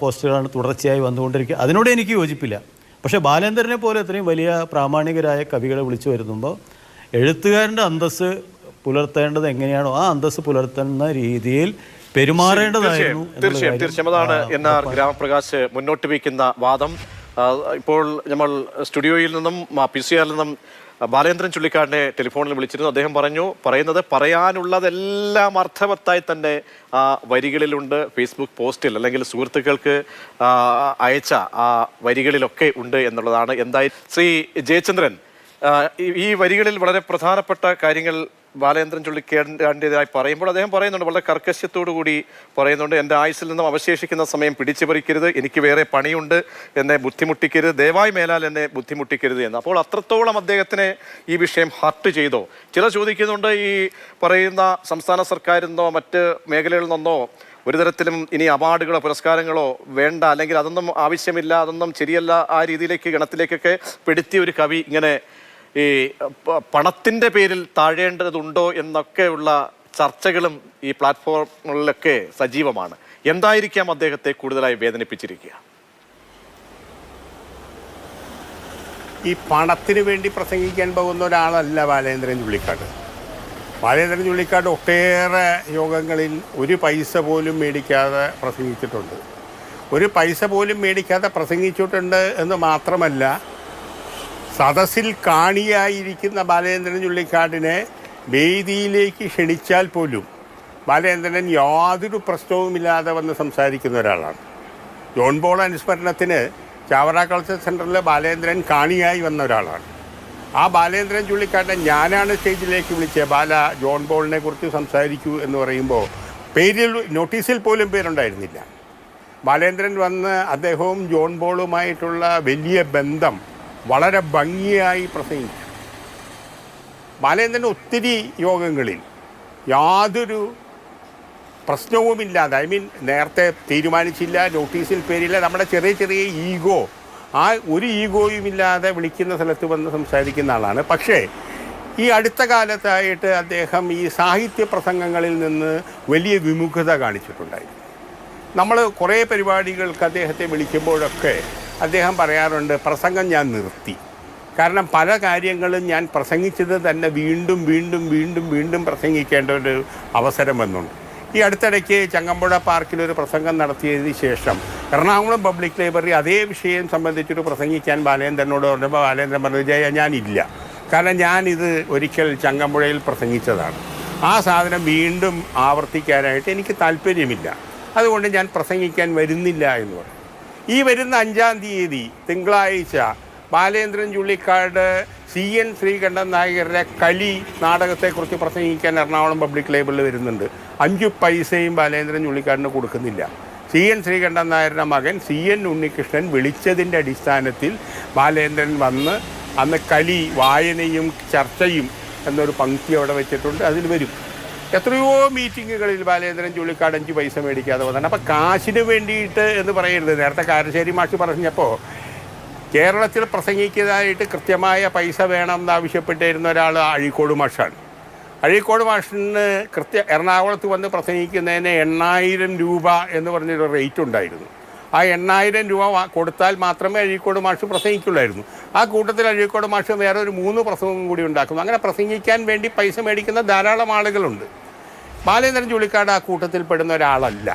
പോസ്റ്റുകളാണ് തുടർച്ചയായി വന്നുകൊണ്ടിരിക്കുക. അതിനോട് എനിക്ക് യോജിപ്പില്ല. പക്ഷേ ബാലേന്ദ്രനെ പോലെ അത്രയും വലിയ പ്രാമാണികരായ കവികളെ വിളിച്ചു വരുത്തുമ്പോൾ എഴുത്തുകാരൻ്റെ അന്തസ്സ് പുലർത്തേണ്ടത് എങ്ങനെയാണോ ആ അന്തസ്സ് പുലർത്തുന്ന രീതിയിൽ പെരുമാറേണ്ടതായിരുന്നു. തീർച്ചയായും അതാണ് NR ഗ്രാമപ്രകാശ് മുന്നോട്ട് വയ്ക്കുന്ന വാദം. ഇപ്പോൾ നമ്മൾ സ്റ്റുഡിയോയിൽ നിന്നും PCR നിന്നും ബാലേന്ദ്രൻ ചുള്ളിക്കാടിനെ ടെലിഫോണിൽ വിളിച്ചിരുന്നു. അദ്ദേഹം പറയുന്നത് പറയാനുള്ളതെല്ലാം അർത്ഥവത്തായി തന്നെ വരികളിലുണ്ട്, ഫേസ്ബുക്ക് പോസ്റ്റിൽ അല്ലെങ്കിൽ സുഹൃത്തുക്കൾക്ക് അയച്ച ആ വരികളിലൊക്കെ ഉണ്ട് എന്നുള്ളതാണ്. എന്തായാലും ശ്രീ ജയചന്ദ്രൻ, ഈ വരികളിൽ വളരെ പ്രധാനപ്പെട്ട കാര്യങ്ങൾ ബാലേന്ദ്രൻ ചുള്ളിക്കാടിൻ്റെതായി പറയുമ്പോൾ അദ്ദേഹം പറയുന്നുണ്ട്, വളരെ കർക്കശ്യത്തോടു കൂടി പറയുന്നുണ്ട്, എൻ്റെ ആയുസ്സിൽ നിന്നും അവശേഷിക്കുന്ന സമയം പിടിച്ചു പറിക്കരുത്, എനിക്ക് വേറെ പണിയുണ്ട്, എന്നെ ബുദ്ധിമുട്ടിക്കരുത്, ദയവായി മേലാൽ എന്നെ ബുദ്ധിമുട്ടിക്കരുത് എന്ന്. അപ്പോൾ അത്രത്തോളം അദ്ദേഹത്തിനെ ഈ വിഷയം ഹർട്ട് ചെയ്തോ? ചിലർ ചോദിക്കുന്നുണ്ട്, ഈ പറയുന്ന സംസ്ഥാന സർക്കാരിൽ നിന്നോ മറ്റ് മേഖലകളിൽ നിന്നോ ഒരു തരത്തിലും ഇനി അവാർഡുകളോ പുരസ്കാരങ്ങളോ വേണ്ട, അല്ലെങ്കിൽ അതൊന്നും ആവശ്യമില്ല, അതൊന്നും ശരിയല്ല, ആ രീതിയിലേക്ക് ഗണത്തിലേക്കൊക്കെ പെടുത്തിയ ഒരു കവി ഇങ്ങനെ ഈ പണത്തിൻ്റെ പേരിൽ താഴേണ്ടതുണ്ടോ എന്നൊക്കെയുള്ള ചർച്ചകളും ഈ പ്ലാറ്റ്ഫോമുകളിലൊക്കെ സജീവമാണ്. എന്തായിരിക്കാം അദ്ദേഹത്തെ കൂടുതലായി വേദനിപ്പിച്ചിരിക്കുക? ഈ പണത്തിന് വേണ്ടി പ്രസംഗിക്കാൻ പോകുന്ന ഒരാളല്ല ബാലേന്ദ്രൻ ചുള്ളിക്കാട്. ബാലേന്ദ്രൻ ചുള്ളിക്കാട് ഒട്ടേറെ യോഗങ്ങളിൽ ഒരു പൈസ പോലും മേടിക്കാതെ പ്രസംഗിച്ചിട്ടുണ്ട്. ഒരു പൈസ പോലും മേടിക്കാതെ പ്രസംഗിച്ചിട്ടുണ്ട് എന്ന് മാത്രമല്ല, സദസ്സിൽ കാണിയായിരിക്കുന്ന ബാലേന്ദ്രൻ ചുള്ളിക്കാടിനെ വേദിയിലേക്ക് ക്ഷണിച്ചാൽ പോലും ബാലേന്ദ്രൻ യാതൊരു പ്രശ്നവുമില്ലാതെ വന്ന് സംസാരിക്കുന്ന ഒരാളാണ്. ജോൺ ബോൾ അനുസ്മരണത്തിന് ചാവറ കൾച്ചർ സെൻ്ററിൽ ബാലേന്ദ്രൻ കാണിയായി വന്ന ഒരാളാണ്. ആ ബാലേന്ദ്രൻ ചുള്ളിക്കാരനെ ഞാനാണ് സ്റ്റേജിലേക്ക് വിളിച്ചത്, ബാല ജോൺ ബോളിനെ കുറിച്ച് സംസാരിക്കൂ എന്ന് പറയുമ്പോൾ പേരിൽ നോട്ടീസിൽ പോലും പേരുണ്ടായിരുന്നില്ല. ബാലേന്ദ്രൻ വന്ന് അദ്ദേഹവും ജോൺ ബോളുമായിട്ടുള്ള വലിയ ബന്ധം വളരെ ഭംഗിയായി പ്രസംഗിച്ചു. ബാലേന്ദ്രൻ ഒത്തിരി യോഗങ്ങളിൽ യാതൊരു പ്രശ്നവുമില്ലാതെ, നേരത്തെ തീരുമാനിച്ചില്ല, നോട്ടീസിൽ പേരില്ല, നമ്മുടെ ചെറിയ ചെറിയ ഈഗോ, ആ ഒരു ഈഗോയുമില്ലാതെ വിളിക്കുന്ന സ്ഥലത്ത് വന്ന് സംസാരിക്കുന്ന ആളാണ്. പക്ഷേ ഈ അടുത്ത കാലത്തായിട്ട് അദ്ദേഹം ഈ സാഹിത്യ പ്രസംഗങ്ങളിൽ നിന്ന് വലിയ വിമുഖത കാണിച്ചിട്ടുണ്ടായിരുന്നു. നമ്മൾ കുറേ പരിപാടികൾക്ക് അദ്ദേഹത്തെ വിളിക്കുമ്പോഴൊക്കെ അദ്ദേഹം പറയാറുണ്ട്, പ്രസംഗം ഞാൻ നിർത്തി. കാരണം പല കാര്യങ്ങളും ഞാൻ പ്രസംഗിച്ചത് തന്നെ വീണ്ടും വീണ്ടും വീണ്ടും വീണ്ടും പ്രസംഗിക്കേണ്ട ഒരു അവസരം വന്നുണ്ട്. ഈ അടുത്തിടയ്ക്ക് ചങ്ങമ്പുഴ പാർക്കിലൊരു പ്രസംഗം നടത്തിയതിന് ശേഷം എറണാകുളം പബ്ലിക് ലൈബ്രറി അതേ വിഷയം സംബന്ധിച്ചൊരു പ്രസംഗിക്കാൻ ബാലേന്ദ്രനോട് പറഞ്ഞപ്പോൾ ബാലേന്ദ്രൻ പറഞ്ഞു, ജയ ഞാനില്ല, കാരണം ഞാനിത് ഒരിക്കൽ ചങ്ങമ്പുഴയിൽ പ്രസംഗിച്ചതാണ്, ആ സാധനം വീണ്ടും ആവർത്തിക്കാനായിട്ട് എനിക്ക് താല്പര്യമില്ല, അതുകൊണ്ട് ഞാൻ പ്രസംഗിക്കാൻ വരുന്നില്ല എന്ന് പറഞ്ഞു. ഈ വരുന്ന 5-ാം തീയതി തിങ്കളാഴ്ച ബാലേന്ദ്രൻ ചുള്ളിക്കാട് CN ശ്രീകണ്ഠൻ നായരുടെ കലി നാടകത്തെക്കുറിച്ച് പ്രസംഗിക്കാൻ എറണാകുളം പബ്ലിക് ലൈബ്രറിയിൽ വരുന്നുണ്ട്. 5 പൈസയും ബാലേന്ദ്രൻ ചുള്ളിക്കാടിന് കൊടുക്കുന്നില്ല. CN ശ്രീകണ്ഠൻ നായരുടെ മകൻ CN ഉണ്ണികൃഷ്ണൻ വിളിച്ചതിൻ്റെ അടിസ്ഥാനത്തിൽ ബാലേന്ദ്രൻ വന്ന് അന്ന് കലി വായനയും ചർച്ചയും എന്നൊരു പങ്ക്തി അവിടെ വെച്ചിട്ടുണ്ട്, അതിൽ വരും. എത്രയോ മീറ്റിങ്ങുകളിൽ ബാലേന്ദ്രൻ ചുള്ളിക്കാട് 5 പൈസ മേടിക്കാതെ വന്നാണ്. അപ്പോൾ കാശിന് വേണ്ടിയിട്ട് എന്ന് പറയരുത്. നേരത്തെ കാരശ്ശേരി മാഷ് പറഞ്ഞപ്പോൾ കേരളത്തിൽ പ്രസംഗിക്കുന്നതായിട്ട് കൃത്യമായ പൈസ വേണമെന്ന് ആവശ്യപ്പെട്ടിരുന്ന ഒരാൾ അഴീക്കോട് മാഷാണ്. അഴീക്കോട് മാഷിന് എറണാകുളത്ത് വന്ന് പ്രസംഗിക്കുന്നതിന് 8,000 രൂപ എന്ന് പറഞ്ഞൊരു റേറ്റ് ഉണ്ടായിരുന്നു. ആ 8,000 രൂപ കൊടുത്താൽ മാത്രമേ അഴീക്കോട് മാഷ് പ്രസംഗിക്കുള്ളായിരുന്നു. ആ കൂട്ടത്തിൽ അഴീക്കോട് മാഷ് വേറെ ഒരു 3 പ്രസംഗം കൂടി ഉണ്ടാക്കുന്നു. അങ്ങനെ പ്രസംഗിക്കാൻ വേണ്ടി പൈസ മേടിക്കുന്ന ധാരാളം ആളുകളുണ്ട്. ബാലേന്ദ്രൻ ചുള്ളിക്കാട് ആ കൂട്ടത്തിൽ പെടുന്ന ഒരാളല്ല.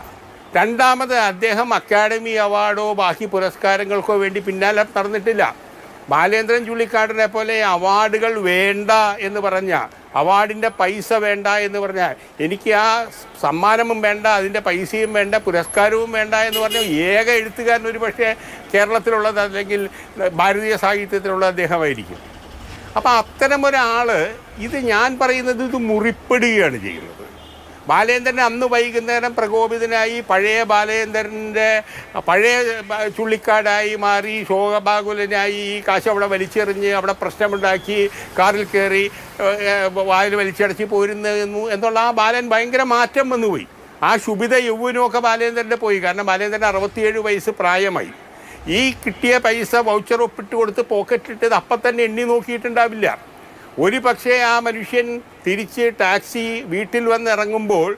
രണ്ടാമത്, അദ്ദേഹം അക്കാഡമി അവാർഡോ ബാക്കി പുരസ്കാരങ്ങൾക്കോ വേണ്ടി പിന്നാലെ നടന്നിട്ടില്ല. ബാലേന്ദ്രൻ ചുള്ളിക്കാടിനെ പോലെ അവാർഡുകൾ വേണ്ട എന്ന് പറഞ്ഞ, അവാർഡിൻ്റെ പൈസ വേണ്ട എന്ന് പറഞ്ഞാൽ, എനിക്ക് ആ സമ്മാനവും വേണ്ട, അതിൻ്റെ പൈസയും വേണ്ട, പുരസ്കാരവും വേണ്ട എന്ന് പറഞ്ഞ ഏക എഴുത്തുകാരൻ ഒരു പക്ഷേ കേരളത്തിലുള്ളത് അല്ലെങ്കിൽ ഭാരതീയ സാഹിത്യത്തിലുള്ള അദ്ദേഹമായിരിക്കും. അപ്പോൾ അത്തരമൊരാൾ ഇത് ഞാൻ പറയുന്നത് ഇത് മുറിപ്പെടുകയാണ് ചെയ്യുന്നത്. ബാലേന്ദ്രൻ അന്ന് വൈകുന്നേരം പ്രകോപിതനായി പഴയ ബാലേന്ദ്രൻ്റെ പഴയ ചുള്ളിക്കാടായി മാറി ശോകബാകുലനായി ഈ കാശ് അവിടെ വലിച്ചെറിഞ്ഞ് അവിടെ പ്രശ്നമുണ്ടാക്കി കാറിൽ കയറി വായിൽ വലിച്ചടച്ച് പോരുന്നു എന്നുള്ള ആ ബാലൻ ഭയങ്കര മാറ്റം വന്നുപോയി. ആ ശുഭിത യൗവനമൊക്കെ ബാലേന്ദ്രൻ്റെ പോയി. കാരണം ബാലേന്ദ്രൻ 67 വയസ്സ് പ്രായമായി. ഈ കിട്ടിയ പൈസ വൗച്ചർ ഒപ്പിട്ട് കൊടുത്ത് പോക്കറ്റിട്ടത് അപ്പം തന്നെ എണ്ണി നോക്കിയിട്ടുണ്ടാവില്ല. ഒരു പക്ഷേ ആ മനുഷ്യൻ തിരിച്ച് ടാക്സി വീട്ടിൽ വന്ന് ഇറങ്ങുമ്പോൾ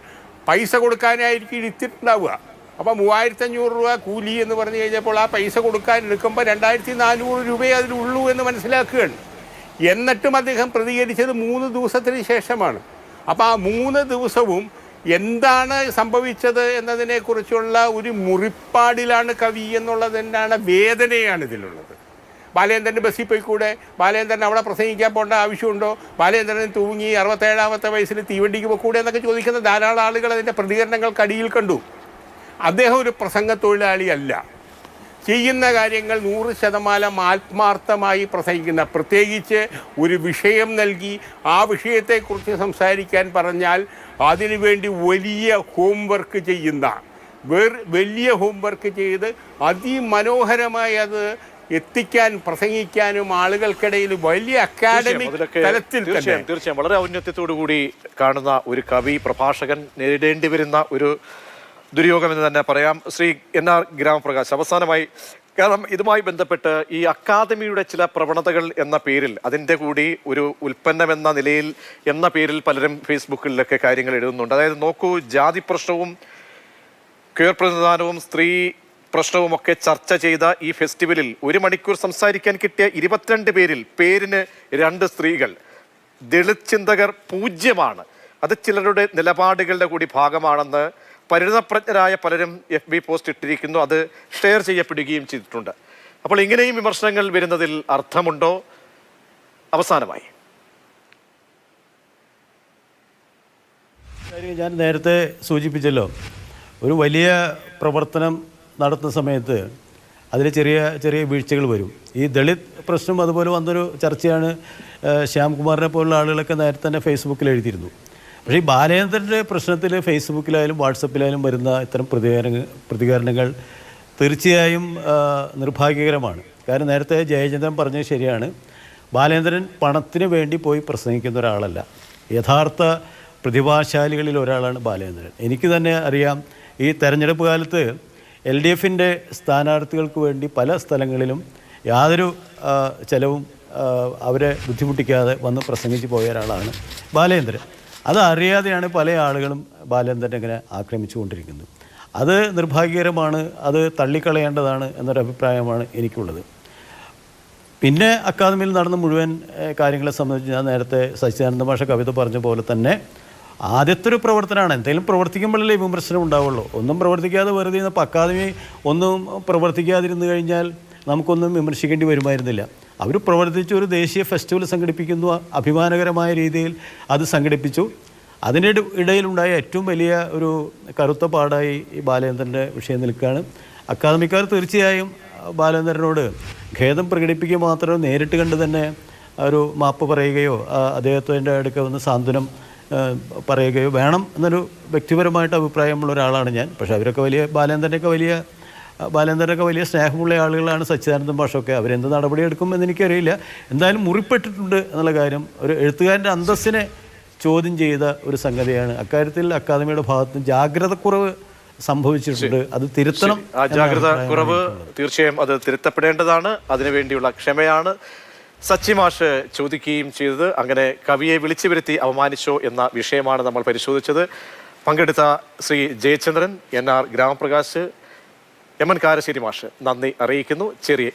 പൈസ കൊടുക്കാനായിരിക്കും ഇരിത്തിട്ടുണ്ടാവുക. അപ്പോൾ 3,500 രൂപ കൂലി എന്ന് പറഞ്ഞു കഴിഞ്ഞപ്പോൾ ആ പൈസ കൊടുക്കാൻ എടുക്കുമ്പോൾ 2,400 രൂപയെ അതിലുള്ളൂ എന്ന് മനസ്സിലാക്കുകയാണ്. എന്നിട്ടും അദ്ദേഹം പ്രതികരിച്ചത് 3 ദിവസത്തിന് ശേഷമാണ്. അപ്പോൾ ആ 3 ദിവസവും എന്താണ് സംഭവിച്ചത് എന്നതിനെക്കുറിച്ചുള്ള ഒരു മുറിപ്പാടിലാണ് കവി എന്നുള്ളത് തന്നെയാണ്, വേദനയാണ് ഇതിലുള്ളത്. ബാലേന്ദ്രൻ്റെ ബസ്സിൽ പോയിക്കൂടെ? ബാലേന്ദ്രൻ അവിടെ പ്രസംഗിക്കാൻ പോകേണ്ട ആവശ്യമുണ്ടോ? ബാലേന്ദ്രൻ തൂങ്ങി 67-ാമത്തെ വയസ്സിൽ തീവണ്ടിക്ക് പോയിക്കൂടെ എന്നൊക്കെ ചോദിക്കുന്ന ധാരാളം ആളുകൾ അതിൻ്റെ പ്രതികരണങ്ങൾക്കടിയിൽ കണ്ടു. അദ്ദേഹം ഒരു പ്രസംഗ തൊഴിലാളിയല്ല. ചെയ്യുന്ന കാര്യങ്ങൾ 100% ആത്മാർത്ഥമായി പ്രസംഗിക്കുന്ന, പ്രത്യേകിച്ച് ഒരു വിഷയം നൽകി ആ വിഷയത്തെക്കുറിച്ച് സംസാരിക്കാൻ പറഞ്ഞാൽ അതിനുവേണ്ടി വലിയ ഹോംവർക്ക് ചെയ്യുന്ന, വലിയ ഹോംവർക്ക് ചെയ്ത് അതിമനോഹരമായി അത് എത്തിക്കാൻ, പ്രസംഗിക്കാനും ആളുകൾക്കിടയിൽ വലിയ അക്കാഡമിക് തലത്തിൽ തീർച്ചയായും വളരെ ഔന്നത്യത്തോടു കൂടി കാണുന്ന ഒരു കവി, പ്രഭാഷകൻ നേരിടേണ്ടി വരുന്ന ഒരു ദുര്യോഗം എന്ന് തന്നെ പറയാം. ശ്രീ NR ഗ്രാമപ്രകാശ്, അവസാനമായി, കാരണം ഇതുമായി ബന്ധപ്പെട്ട് ഈ അക്കാദമിയുടെ ചില പ്രവണതകൾ എന്ന പേരിൽ, അതിൻ്റെ കൂടി ഒരു ഉൽപ്പന്നം എന്ന നിലയിൽ എന്ന പേരിൽ പലരും ഫേസ്ബുക്കിലൊക്കെ കാര്യങ്ങൾ എഴുതുന്നുണ്ട്. അതായത് നോക്കൂ, ജാതി പ്രശ്നവും ക്വയർ പ്രതിനിധാനവും സ്ത്രീ പ്രശ്നവുമൊക്കെ ചർച്ച ചെയ്ത ഈ ഫെസ്റ്റിവലിൽ 1 മണിക്കൂർ സംസാരിക്കാൻ കിട്ടിയ 22 പേരിൽ പേരിന് 2 സ്ത്രീകൾ. ദളിത് ചിന്തകർ 0. അത് ചിലരുടെ നിലപാടുകളുടെ കൂടി ഭാഗമാണെന്ന് പരിണതപ്രജ്ഞരായ പലരും FB പോസ്റ്റ് ഇട്ടിരിക്കുന്നു. അത് ഷെയർ ചെയ്യപ്പെടുകയും ചെയ്തിട്ടുണ്ട്. അപ്പോൾ ഇങ്ങനെയും വിമർശനങ്ങൾ വരുന്നതിൽ അർത്ഥമുണ്ടോ? അവസാനമായി ഞാൻ നേരത്തെ സൂചിപ്പിച്ചല്ലോ, ഒരു വലിയ പ്രവർത്തനം നടത്തുന്ന സമയത്ത് അതിൽ ചെറിയ ചെറിയ വീഴ്ചകൾ വരും. ഈ ദളിത് പ്രശ്നം അതുപോലെ വന്നൊരു ചർച്ചയാണ്. ശ്യാംകുമാറിനെ പോലുള്ള ആളുകളൊക്കെ നേരത്തെ തന്നെ ഫേസ്ബുക്കിൽ എഴുതിയിരുന്നു. പക്ഷേ ഈ ബാലേന്ദ്രൻ്റെ പ്രശ്നത്തിൽ ഫേസ്ബുക്കിലായാലും വാട്സപ്പിലായാലും വരുന്ന ഇത്തരം പ്രതികരണങ്ങൾ തീർച്ചയായും നിർഭാഗ്യകരമാണ്. കാരണം നേരത്തെ ജയചന്ദ്രൻ പറഞ്ഞത് ശരിയാണ്. ബാലേന്ദ്രൻ പണത്തിന് വേണ്ടി പോയി പ്രസംഗിക്കുന്ന ഒരാളല്ല. യഥാർത്ഥ പ്രതിഭാശാലികളിൽ ഒരാളാണ് ബാലേന്ദ്രൻ. എനിക്ക് തന്നെ അറിയാം, ഈ തെരഞ്ഞെടുപ്പ് കാലത്ത് LDFൻ്റെ സ്ഥാനാർത്ഥികൾക്ക് വേണ്ടി പല സ്ഥലങ്ങളിലും യാതൊരു ചെലവും അവരെ ബുദ്ധിമുട്ടിക്കാതെ വന്ന് പ്രസംഗിച്ച് പോയ ഒരാളാണ് ബാലേന്ദ്രൻ. അത് അറിയാതെയാണ് പല ആളുകളും ബാലേന്ദ്രനെ ഇങ്ങനെ ആക്രമിച്ചുകൊണ്ടിരിക്കുന്നത്. അത് നിർഭാഗ്യകരമാണ്. അത് തള്ളിക്കളയേണ്ടതാണ് എന്നൊരു അഭിപ്രായമാണ് എനിക്കുള്ളത്. പിന്നെ അക്കാദമിയിൽ നടന്ന മുഴുവൻ കാര്യങ്ങളെ സംബന്ധിച്ച് ഞാൻ നേരത്തെ സച്ചിദാനന്ദ മാഷ കവിത പറഞ്ഞ പോലെ തന്നെ ആദ്യത്തെ ഒരു പ്രവർത്തനമാണ്. എന്തെങ്കിലും പ്രവർത്തിക്കുമ്പോഴല്ലേ വിമർശനം ഉണ്ടാവുള്ളൂ. ഒന്നും പ്രവർത്തിക്കാതെ വെറുതെ ഇരുന്നപ്പോൾ അക്കാദമി ഒന്നും പ്രവർത്തിക്കാതിരുന്നു കഴിഞ്ഞാൽ നമുക്കൊന്നും വിമർശിക്കേണ്ടി വരുമായിരുന്നില്ല. അവർ പ്രവർത്തിച്ച് ഒരു ദേശീയ ഫെസ്റ്റിവൽ സംഘടിപ്പിക്കുന്നു, അഭിമാനകരമായ രീതിയിൽ അത് സംഘടിപ്പിച്ചു. അതിൻ്റെ ഇടയിലുണ്ടായ ഏറ്റവും വലിയ ഒരു കറുത്ത പാടായി ഈ ബാലേന്ദ്രൻ്റെ വിഷയം നിൽക്കുകയാണ്. അക്കാദമിക്കാർ തീർച്ചയായും ബാലേന്ദ്രനോട് ഖേദം പ്രകടിപ്പിക്കുക മാത്രമേ നേരിട്ട് കണ്ട് തന്നെ ഒരു മാപ്പ് പറയുകയോ അദ്ദേഹത്തിൻ്റെ അടുക്ക വന്ന് സാന്ത്വനം പറയുകയോ വേണം എന്നൊരു വ്യക്തിപരമായിട്ട് അഭിപ്രായമുള്ള ഒരാളാണ് ഞാൻ. പക്ഷേ അവരൊക്കെ ബാലേന്ദ്രനൊക്കെ വലിയ സ്നേഹമുള്ള ആളുകളാണ്. സച്ചിദാനന്ദ മാഷൊക്കെ അവരെന്ത് നടപടി എടുക്കും എന്നെനിക്കറിയില്ല. എന്തായാലും മുറിപ്പെട്ടിട്ടുണ്ട് എന്നുള്ള കാര്യം ഒരു എഴുത്തുകാരൻ്റെ അന്തസ്സിനെ ചോദ്യം ചെയ്ത ഒരു സംഗതിയാണ്. അക്കാര്യത്തിൽ അക്കാദമിയുടെ ഭാഗത്ത് ജാഗ്രതക്കുറവ് സംഭവിച്ചിട്ടുണ്ട്. അത് തിരുത്തണം. ആ ജാഗ്രത കുറവ് തീർച്ചയായും അത് തിരുത്തപ്പെടേണ്ടതാണ്. അതിനുവേണ്ടിയുള്ള ക്ഷമയാണ് സച്ചി മാഷ് ചോദിക്കുകയും ചെയ്തത്. അങ്ങനെ കവിയെ വിളിച്ചു വരുത്തി അവമാനിച്ചോ എന്ന വിഷയമാണ് നമ്മൾ പരിശോധിച്ചത്. പങ്കെടുത്ത ശ്രീ ജയചന്ദ്രൻ, NR ഗ്രാമപ്രകാശ്, MN കാരശ്ശേരി മാഷ് നന്ദി അറിയിക്കുന്നു. ചെറിയ